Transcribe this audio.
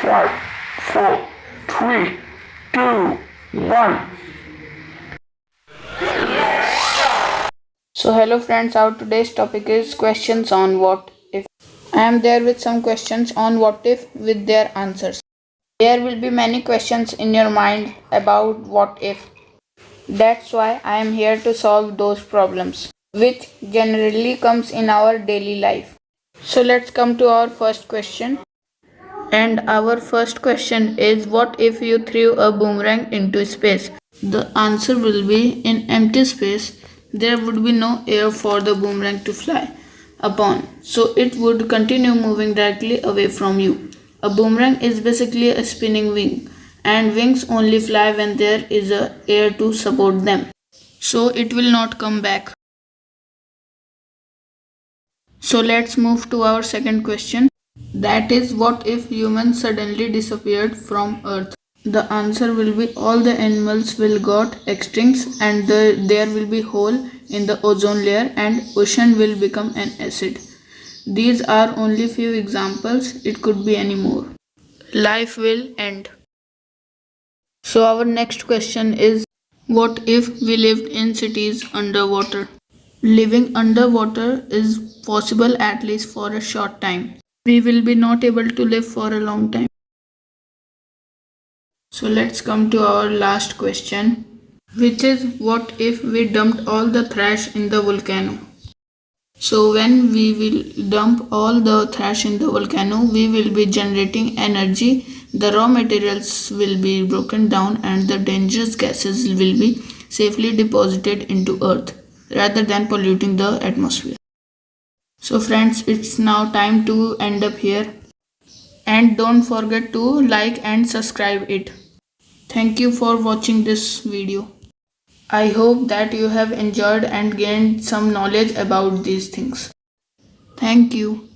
5, 4, 3, 2, 1. So hello friends, our today's topic is questions on what if. I am there with some questions on what if with their answers. There will be many questions in your mind about what if. That's why I am here to solve those problems, which generally comes in our daily life. So let's come to our first question. And our first question is, what if you threw a boomerang into space? The answer will be, in empty space, there would be no air for the boomerang to fly upon, so it would continue moving directly away from you. A boomerang is basically a spinning wing, and wings only fly when there is a air to support them, so it will not come back. So let's move to our second question. That is, what if humans suddenly disappeared from Earth? The answer will be, all the animals will got extinct, and there will be hole in the ozone layer and ocean will become an acid. These are only few examples, it could be any more. Life will end. So our next question is, what if we lived in cities underwater? Living underwater is possible, at least for a short time. We will be not able to live for a long time. So let's come to our last question, which is, what if we dumped all the trash in the volcano? So when we will dump all the trash in the volcano, we will be generating energy, the raw materials will be broken down and the dangerous gases will be safely deposited into earth rather than polluting the atmosphere. So friends, it's now time to end up here, and don't forget to like and subscribe it. Thank you for watching this video. I hope that you have enjoyed and gained some knowledge about these things. Thank you.